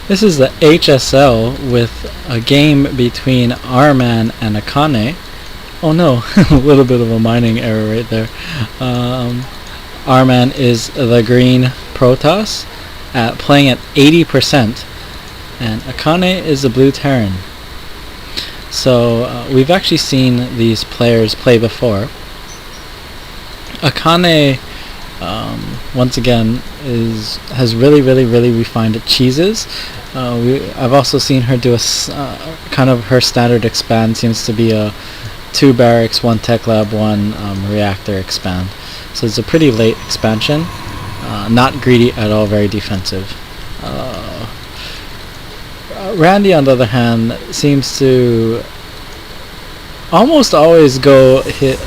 This is the HSL with a game between Rman and Akane. Oh no, a little bit of a mining error right there. Rman is the green Protoss playing at 80%, and Akane is the blue Terran. So we've actually seen these players play before. Akane, once again, has really refined cheeses. I've also seen her do a kind of her standard expand seems to be a 2 barracks, 1 tech lab, 1 reactor expand. So it's a pretty late expansion, not greedy at all, very defensive. Randy, on the other hand, seems to almost always go hit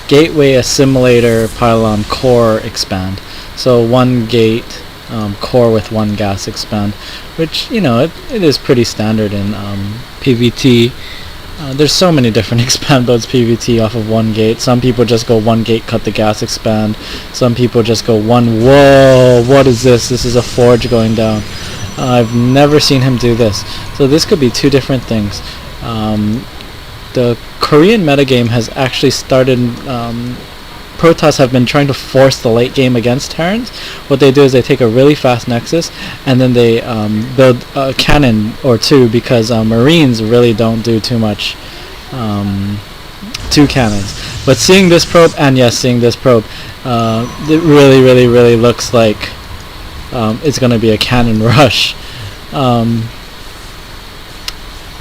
gateway assimilator pylon core expand. So 1 gate core with 1 gas expand, which, you know, it is pretty standard in PvT. There's so many different expand builds PvT off of 1 gate. Some people just go 1 gate, cut the gas expand. Some people just go whoa, what is this? This is a forge going down. I've never seen him do this. So this could be 2 different things. The Korean metagame has actually started. Protoss have been trying to force the late game against Terrans. What they do is they take a really fast Nexus and then they build a cannon or 2, because Marines really don't do too much. 2 cannons. But seeing this probe, and yes, seeing this probe, it really looks like it's going to be a cannon rush.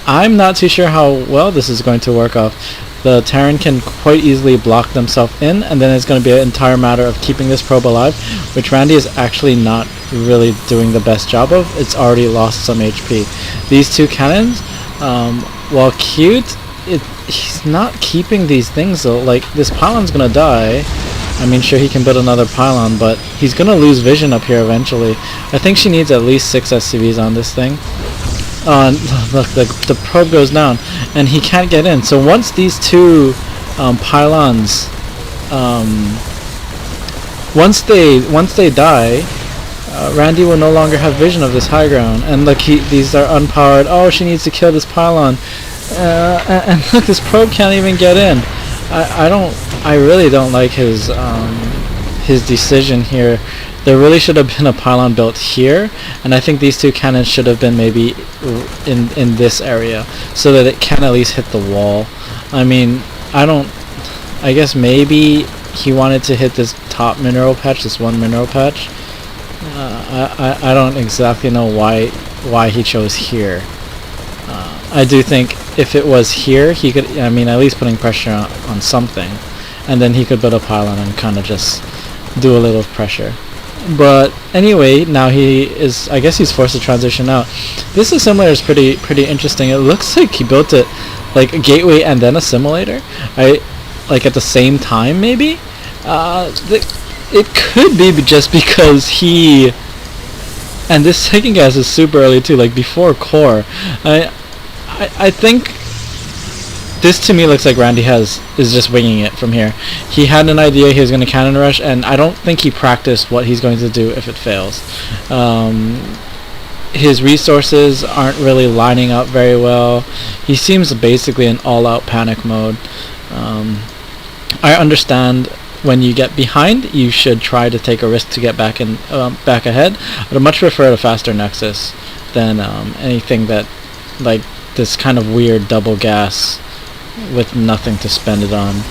I'm not too sure how well this is going to work off. The Terran can quite easily block themselves in, and then it's going to be an entire matter of keeping this probe alive, which Randy is actually not really doing the best job of. It's already lost some HP. These 2 cannons, while cute, he's not keeping these things though. Like, this pylon's going to die. I mean, sure, he can build another pylon, but he's going to lose vision up here eventually. I think she needs at least 6 SCVs on this thing. Look, the probe goes down, and he can't get in. So once these 2 pylons, once they die, Randy will no longer have vision of this high ground. And look, these are unpowered. Oh, she needs to kill this pylon, and look, this probe can't even get in. I really don't like his decision here. There really should have been a pylon built here, and I think these 2 cannons should have been maybe in this area, so that it can at least hit the wall. I mean, I guess maybe he wanted to hit this top mineral patch, this 1 mineral patch. I don't exactly know why he chose here. I do think if it was here, he could, I mean, at least putting pressure on something, and then he could build a pylon and kind of just do a little pressure. But anyway, now I guess he's forced to transition out. This assimilator is pretty interesting. It looks like he built it like a gateway and then assimilator. Like at the same time, maybe. It could be just because and this second gas is super early too, like before core. I think this to me looks like Randy is just winging it from here. He had an idea he was going to cannon rush, and I don't think he practiced what he's going to do if it fails. His resources aren't really lining up very well. He seems basically in all-out panic mode. I understand when you get behind, you should try to take a risk to get back ahead. I'd much prefer a faster Nexus than anything that, like, this kind of weird double gas with nothing to spend it on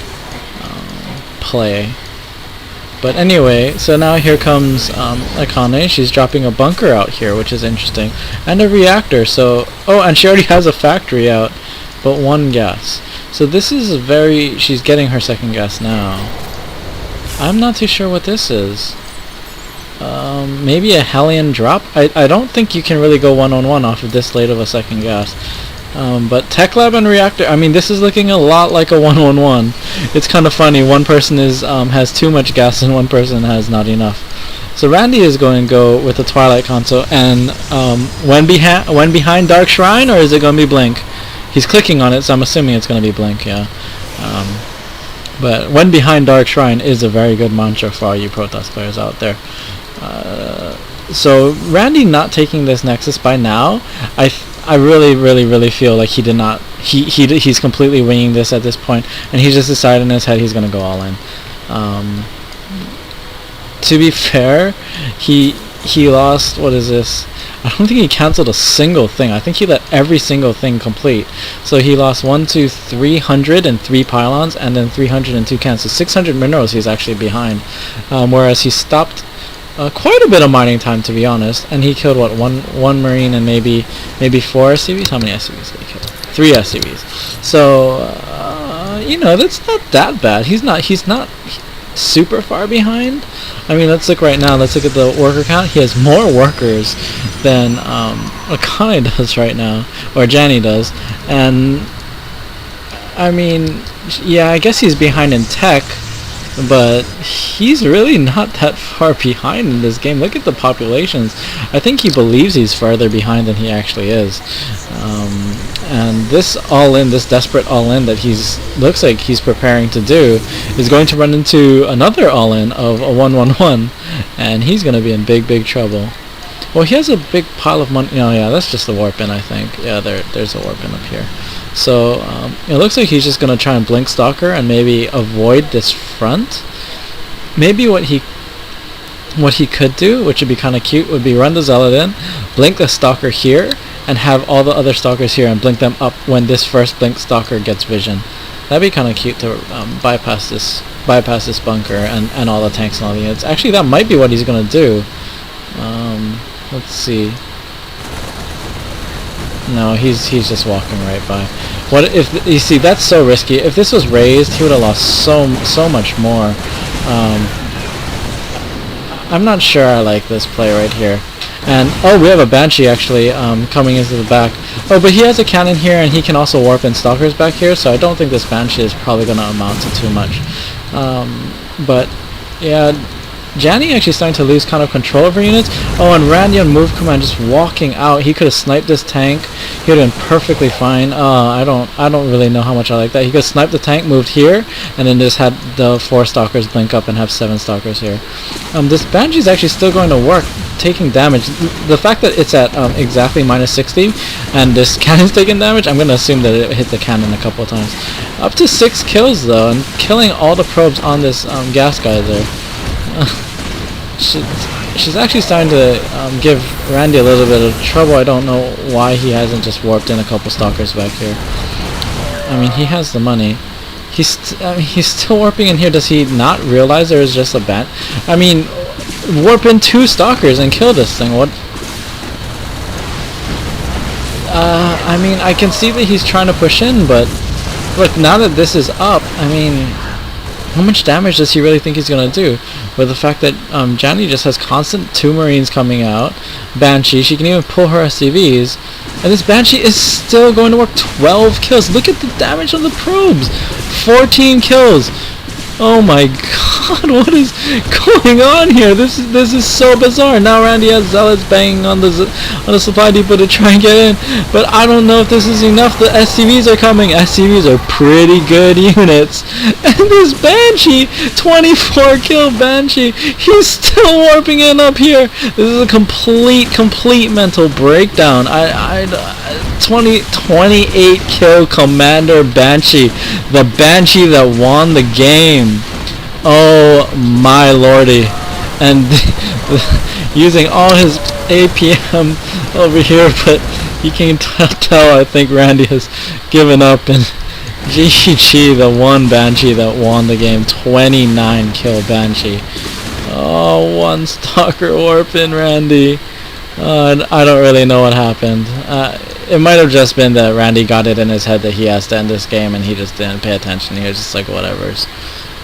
play. But anyway, so now here comes Akane. She's dropping a bunker out here, which is interesting, and a reactor. So, oh, and she already has a factory out, but 1 gas. So this is she's getting her 2nd gas now. I'm not too sure what this is. Maybe a Hellion drop? I don't think you can really go 1-on-1 off of this late of a 2nd gas. But Tech Lab and Reactor, I mean, this is looking a lot like a 1-on-1. It's kind of funny. One person has too much gas and one person has not enough. So Randy is going to go with the Twilight console, and when behind Dark Shrine, or is it going to be Blink? He's clicking on it, so I'm assuming it's going to be Blink, yeah. But when behind Dark Shrine is a very good mantra for all you Protoss players out there. So Randy not taking this Nexus by now, I really feel like he did not. He's completely winging this at this point, and he just decided in his head he's gonna go all in. To be fair, he lost. What is this? I don't think he canceled a single thing. I think he let every single thing complete. So he lost 303 pylons and then 302 cancels. 600 minerals he's actually behind, whereas he stopped quite a bit of mining time, to be honest. And he killed what, one marine and maybe 4 SCVs. How many SCVs did he kill? 3 SCVs. So you know, that's not that bad. He's not super far behind. I mean, let's look right now. Let's look at the worker count. He has more workers than Akane does right now, or Janny does. And I mean, yeah, I guess he's behind in tech, but he's really not that far behind in this game. Look at the populations. I think he believes he's farther behind than he actually is. And this all-in, this desperate all-in that looks like he's preparing to do, is going to run into another all-in of a 1-1-1, and he's going to be in big trouble. Well, he has a big pile of money. No, yeah, that's just the warp-in, I think. Yeah, there's a warp-in up here. So it looks like he's just going to try and blink Stalker and maybe avoid this front. Maybe what he could do, which would be kind of cute, would be run the Zealot in, blink the Stalker here, and have all the other Stalkers here and blink them up when this first blink Stalker gets vision. That'd be kind of cute to bypass this bunker and all the tanks and all the units. Actually, that might be what he's gonna do. Let's see. No, he's just walking right by. What if you see? That's so risky. If this was raised, he would have lost so much more. I'm not sure I like this play right here. And oh, we have a Banshee actually coming into the back. Oh, but he has a cannon here, and he can also warp in Stalkers back here, so I don't think this Banshee is probably going to amount to too much. But yeah, Janny actually starting to lose kind of control over units. Oh, and Randy on move command just walking out. He could have sniped this tank. He would have been perfectly fine. I don't really know how much I like that. He could snipe the tank, moved here, and then just had the 4 Stalkers blink up and have 7 Stalkers here. This Banshee is actually still going to work, taking damage. The fact that it's at exactly -60 and this cannon's taking damage, I'm going to assume that it hit the cannon a couple of times. Up to 6 kills though, and killing all the probes on this gas geyser. She's actually starting to give Randy a little bit of trouble. I don't know why he hasn't just warped in a couple Stalkers back here. I mean, he has the money. He's still warping in here. Does he not realize there is just a bat? I mean, warp in 2 Stalkers and kill this thing. What? I mean, I can see that he's trying to push in, but look, now that this is up, I mean, how much damage does he really think he's gonna do? With the fact that Janny just has constant 2 Marines coming out, Banshee, she can even pull her SCVs, and this Banshee is still going to work. 12 kills. Look at the damage on the probes. 14 kills. Oh my god, what is going on here? This is so bizarre. Now Randy has Zealots banging on the supply depot to try and get in, but I don't know if this is enough. The SCVs are coming. SCVs are pretty good units. And this Banshee, 24 kill Banshee, he's still warping in up here. This is a complete mental breakdown. 28 kill Commander Banshee, the Banshee that won the game. Oh my lordy. And using all his APM over here, but you can tell I think Randy has given up, and GG, the one Banshee that won the game. 29 kill Banshee. Oh, 1 Stalker warp in Randy. I don't really know what happened. It might have just been that Randy got it in his head that he has to end this game, and he just didn't pay attention. He was just like, whatever's.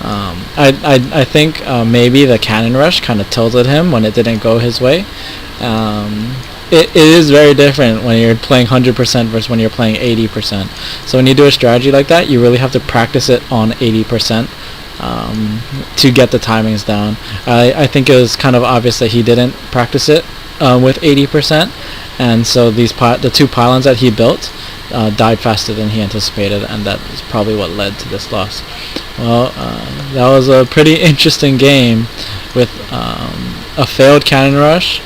I think maybe the cannon rush kind of tilted him when it didn't go his way. It is very different when you're playing 100% versus when you're playing 80%. So when you do a strategy like that, you really have to practice it on 80%. To get the timings down. I think it was kind of obvious that he didn't practice it with 80%, and so the 2 pylons that he built died faster than he anticipated, and that is probably what led to this loss. Well, that was a pretty interesting game with a failed cannon rush,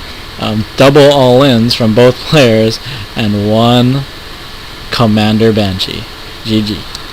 double all-ins from both players, and one Commander Banshee. GG.